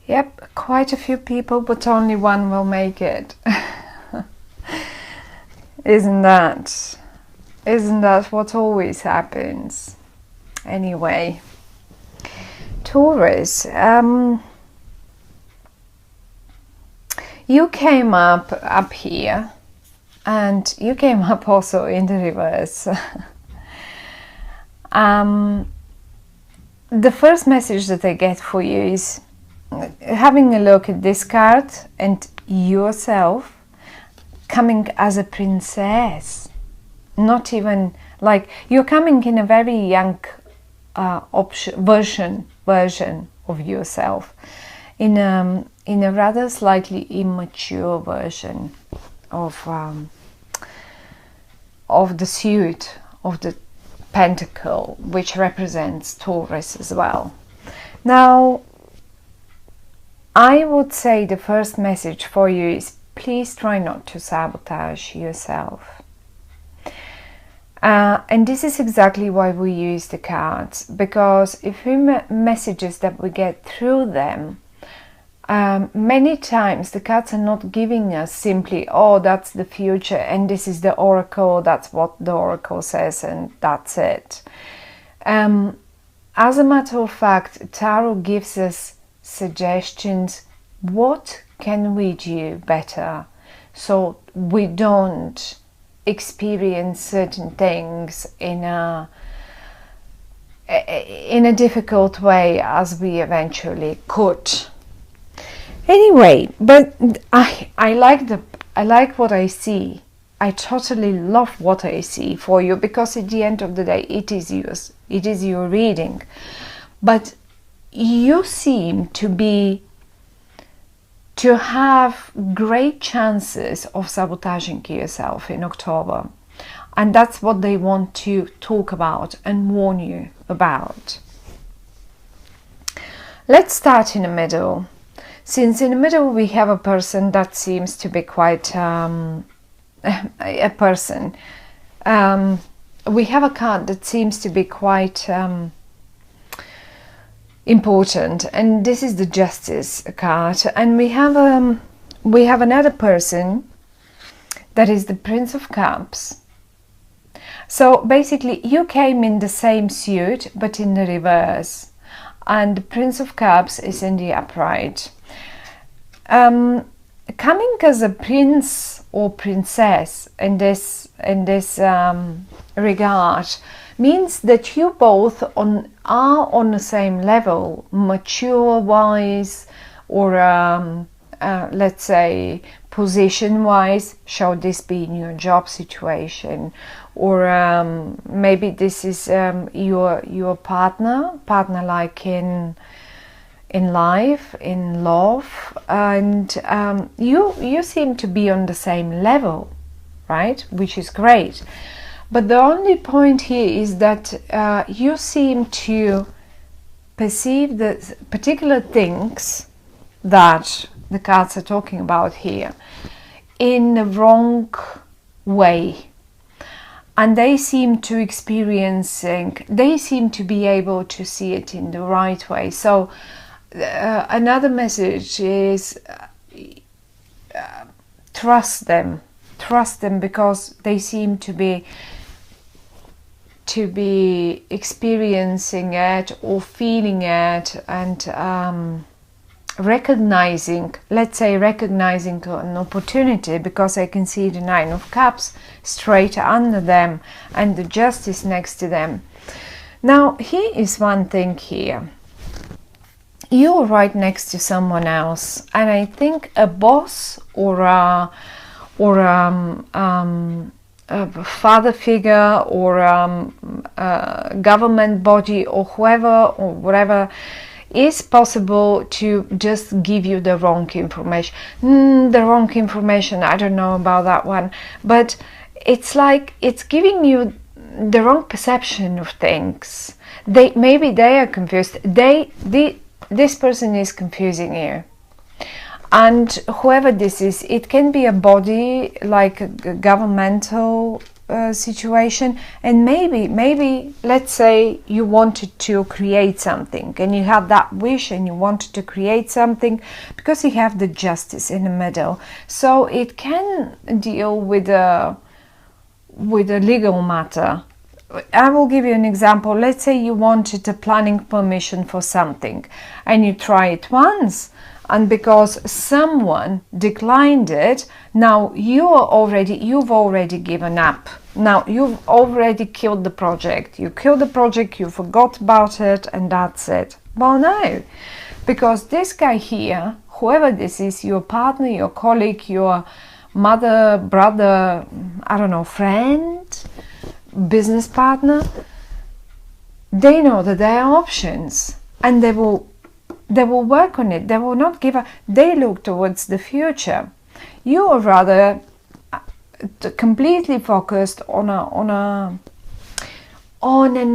Yep, quite a few people, but only one will make it. Isn't that what always happens? Anyway, Taurus, you came up here, and you came up also in the reverse. The first message that I get for you is having a look at this card and yourself coming as a princess. Not even like you're coming in a very young version of yourself, in a rather slightly immature version of the suit of the Pentacle, which represents Taurus as well. Now, I would say the first message for you is please try not to sabotage yourself. And this is exactly why we use the cards, because if messages that we get through them, many times the cards are not giving us simply, oh, that's the future and this is the oracle, that's what the oracle says and that's it. As a matter of fact, tarot gives us suggestions. What can we do better so we don't experience certain things in a difficult way as we eventually could? Anyway, but I like what I see. I totally love what I see for you, because at the end of the day it is yours. It is your reading. But you seem to have great chances of sabotaging yourself in October. And that's what they want to talk about and warn you about. Let's start in the middle. Since in the middle we have a person that seems to be quite a person. We have a card that seems to be quite important, and this is the Justice card. And we have another person that is the Prince of Cups. So basically you came in the same suit but in the reverse, and the Prince of Cups is in the upright. Coming as a prince or princess in this regard means that you both are on the same level, mature wise, or let's say position wise. Shall this be in your job situation, or maybe this is your partner like in life, in love, and you seem to be on the same level, right? Which is great. But the only point here is that you seem to perceive the particular things that the cards are talking about here in the wrong way. And they seem to be able to see it in the right way. So another message is trust them, because they seem to be experiencing it or feeling it, and recognizing an opportunity, because I can see the Nine of Cups straight under them and the Justice next to them. Now here is one thing here. You're right next to someone else, and I think a boss or a father figure, or a government body, or whoever or whatever is possible to just give you the wrong information. I don't know about that one, but it's like it's giving you the wrong perception of things. Maybe they are confused. This person is confusing you. And whoever this is, it can be a body like a governmental situation. And maybe let's say you wanted to create something and you had that wish and you wanted to create something, because you have the Justice in the middle, so it can deal with a legal matter. I will give you an example. Let's say you wanted a planning permission for something and you try it once, and because someone declined it, now you've already given up. Now you've already killed the project. You killed the project, you forgot about it, and that's it. Well, no, because this guy here, whoever this is, your partner, your colleague, your mother, brother, I don't know, friend, business partner, they know that there are options, and they will work on it. They will not give up. They look towards the future. You are rather completely focused on an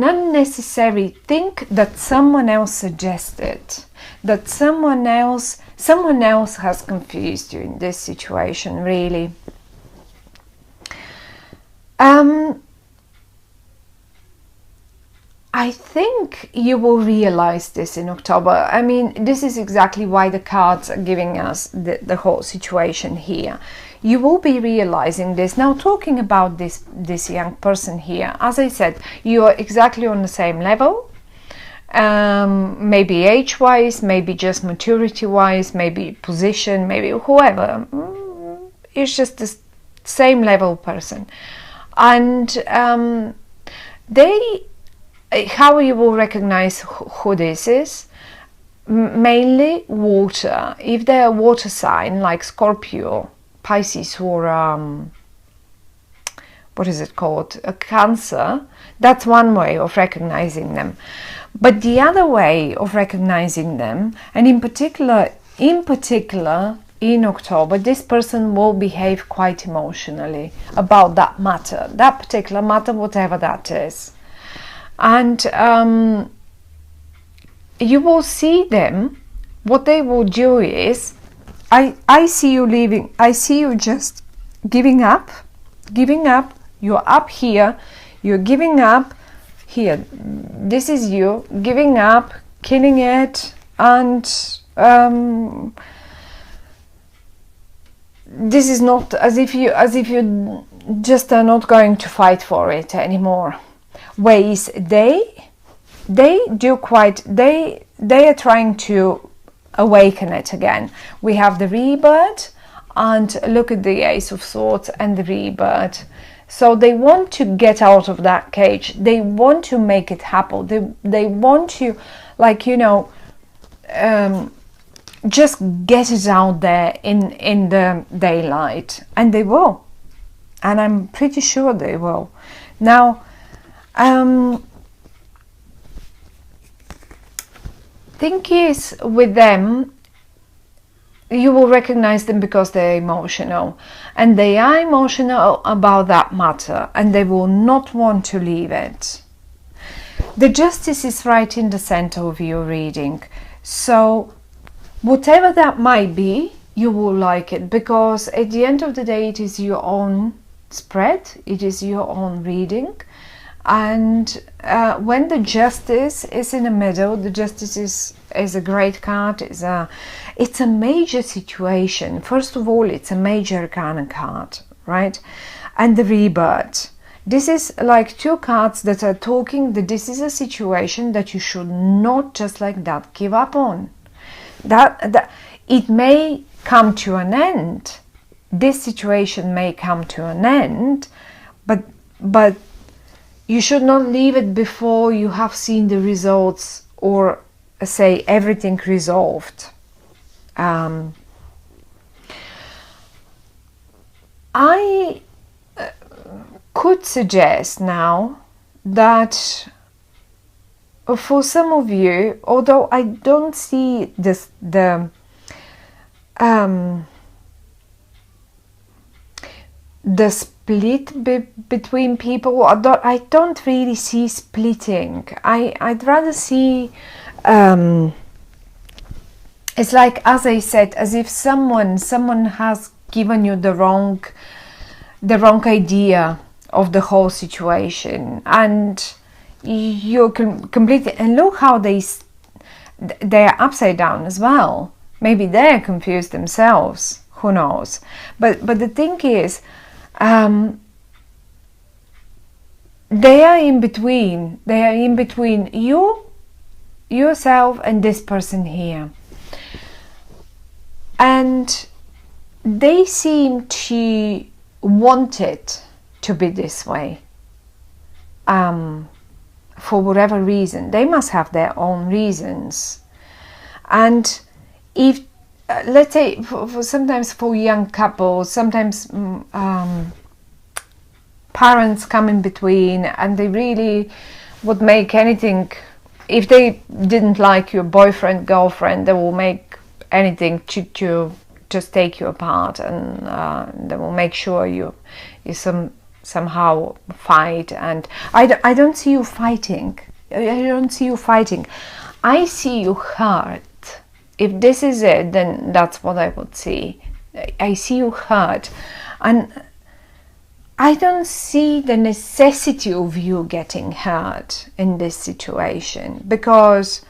unnecessary thing that someone else suggested, that someone else has confused you in this situation, really. I think you will realize this in October. I mean, this is exactly why the cards are giving us the whole situation here. You will be realizing this. Now, talking about this young person here, as I said, you are exactly on the same level. Maybe age-wise, maybe just maturity-wise, maybe position, maybe whoever. It's just the same level person. And how you will recognize who this is? Mainly water. If they're a water sign like Scorpio, Pisces, or what is it called? A Cancer, that's one way of recognizing them. But the other way of recognizing them, and in particular in October, this person will behave quite emotionally about that matter, that particular matter, whatever that is. And you will see them. What they will do is, I see you leaving. I see you just giving up. You're up here. You're giving up here. This is you giving up, killing it, and this is not as if you just are not going to fight for it anymore. Ways they are trying to awaken it again. We have the rebirth, and look at the Ace of Swords and the rebirth. So they want to get out of that cage. They want to make it happen. They want to, like, you know, just get it out there in the daylight, and they will. And I'm pretty sure they will. Now, thing is, with them, you will recognize them because they're emotional, and they are emotional about that matter, and they will not want to leave it. The Justice is right in the center of your reading, so whatever that might be, you will like it, because at the end of the day, it is your own spread, it is your own reading. And when the Justice is in the middle, the Justice is a great card. It's a major situation. First of all, it's a major arcana card, right? And the Rebirth. This is like two cards that are talking that this is a situation that you should not just like that give up on. That it may come to an end. This situation may come to an end, but you should not leave it before you have seen the results, or say everything resolved. I could suggest now that for some of you, although I don't see this, the split between people, I don't really see splitting. I'd rather see it's like, as I said, as if someone has given you the wrong idea of the whole situation, and you're completely, and look how they're upside down as well. Maybe they're confused themselves, who knows. But the thing is, they are in between. They are in between yourself and this person here, and they seem to want it to be this way. For whatever reason, they must have their own reasons. And if let's say for sometimes for young couples, sometimes parents come in between, and they really would make anything. If they didn't like your boyfriend, girlfriend, they will make anything to just take you apart, and they will make sure you somehow fight. And I don't see you fighting. I don't see you fighting. I see you hurt. If this is it, then that's what I would see. I see you hurt, and I don't see the necessity of you getting hurt in this situation, because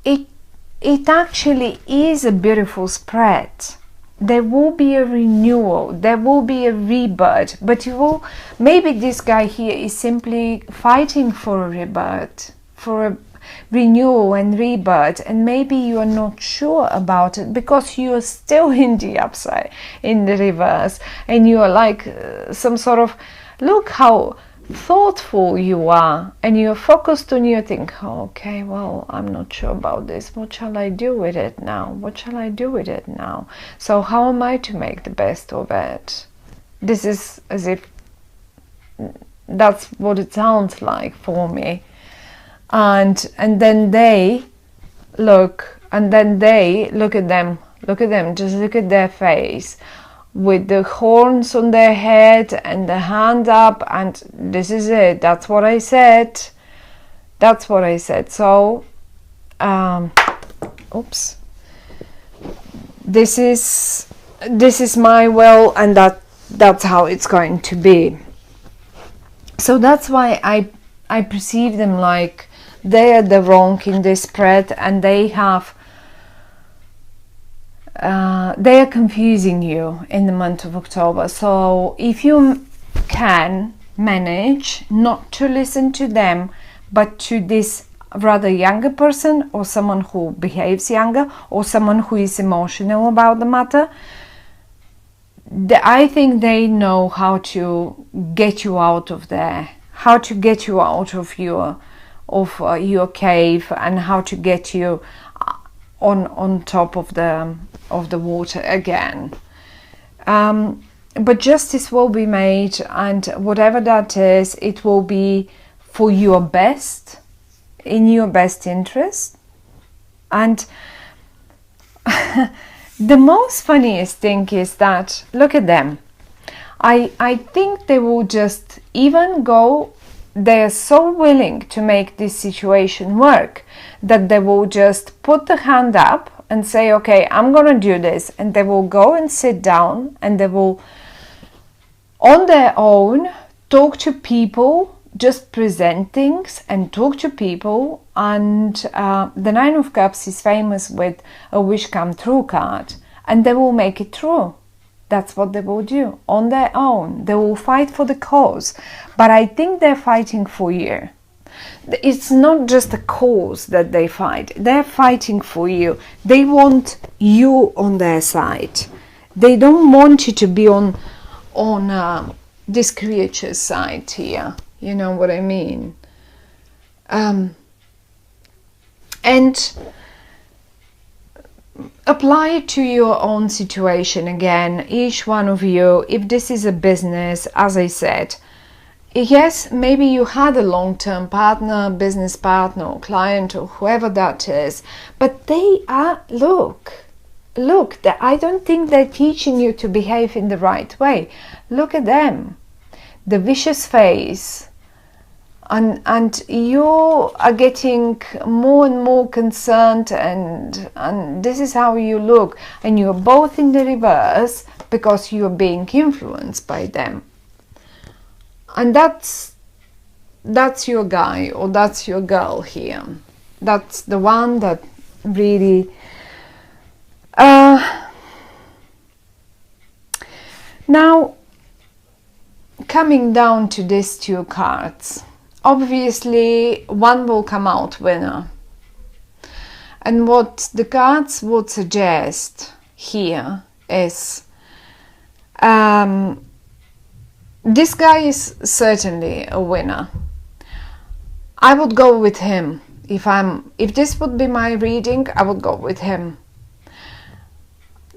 it actually is a beautiful spread. There will be a renewal, there will be a rebirth, but maybe this guy here is simply fighting for a rebirth, for a renewal and rebirth, and maybe you are not sure about it because you are still in the upside, in the reverse, and you are like some sort of, look how thoughtful you are, and you're focused on your thing. Oh, okay, well, I'm not sure about this. What shall I do with it now? What shall I do with it now? So how am I to make the best of it? This is as if that's what it sounds like for me. And then they look at them, just look at their face, with the horns on their head and the hand up, and this is it. That's what I said. That's what I said. So oops, this is my will, and that's how it's going to be. So that's why I perceive them like they are the wrong in this spread, and they are confusing you in the month of October. So if you can manage not to listen to them, but to this rather younger person, or someone who behaves younger, or someone who is emotional about the matter, I think they know how to get you out of there, how to get you out of your cave, and how to get you on top of the water again. But justice will be made, and whatever that is, it will be for your best, in your best interest. And the most funniest thing is that, look at them. I think they will just even go, they are so willing to make this situation work that they will just put the hand up and say, okay, I'm gonna do this, and they will go and sit down, and they will on their own talk to people, just present things and talk to people. And the Nine of Cups is famous with a wish come true card, and they will make it true. That's what they will do on their own. They will fight for the cause, but I think they're fighting for you. It's not just a cause that they fight, they're fighting for you. They want you on their side. They don't want you to be on this creature's side here. You know what I mean? And apply it to your own situation again, each one of you. If this is a business, as I said, yes, maybe you had a long-term partner, business partner, or client, or whoever that is, but they are, look, I don't think they're teaching you to behave in the right way. Look at them. The vicious face, and you are getting more and more concerned, and this is how you look, and you're both in the reverse because you're being influenced by them. And that's your guy or that's your girl here. That's the one that really now coming down to these two cards, obviously one will come out winner, and what the cards would suggest here is this guy is certainly a winner. I would go with him. If this would be my reading, I would go with him.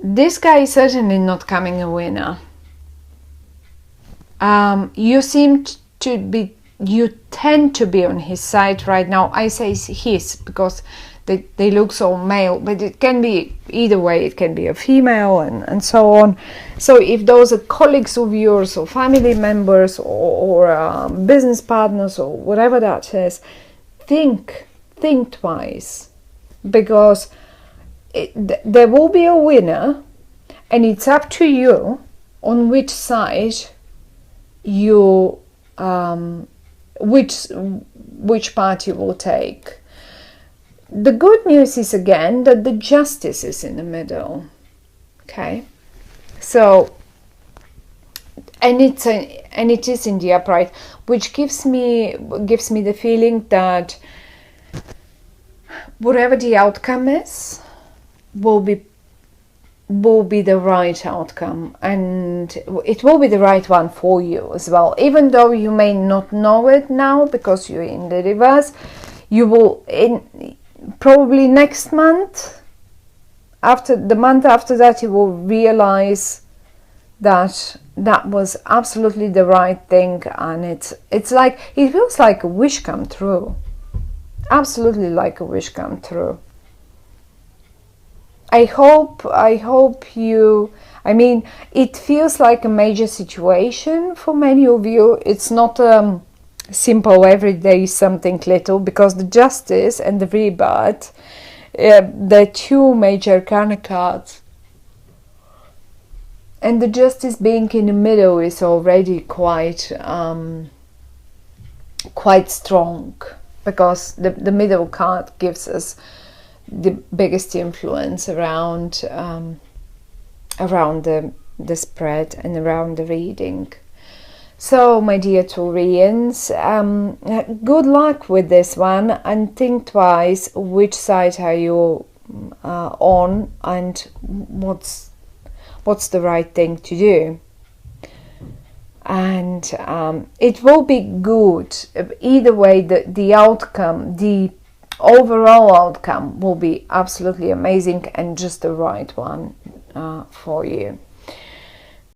This guy is certainly not coming a winner. You seem to be, you tend to be on his side right now. I say his because they look so male, but it can be either way. It can be a female and so on. So if those are colleagues of yours or family members or business partners or whatever that is, think twice, because there will be a winner, and it's up to you on which side you which part you will take. The good news is again that the justice is in the middle. Okay, so and it is in the upright, which gives me the feeling that whatever the outcome is will be the right outcome, and it will be the right one for you as well, even though you may not know it now because you're in the reverse. You will probably next month, after the month after that, you will realize that that was absolutely the right thing, and it's like, it feels like a wish come true. Absolutely like a wish come true. I hope you, I mean, it feels like a major situation for many of you. It's not simple everyday something little, because the justice and the rebirth, the two major arcana cards, and the justice being in the middle is already quite strong, because the middle card gives us the biggest influence around the spread and around the reading. So, my dear Taurians, good luck with this one, and think twice which side are you on, and what's the right thing to do. And it will be good either way. The outcome, the overall outcome will be absolutely amazing and just the right one for you.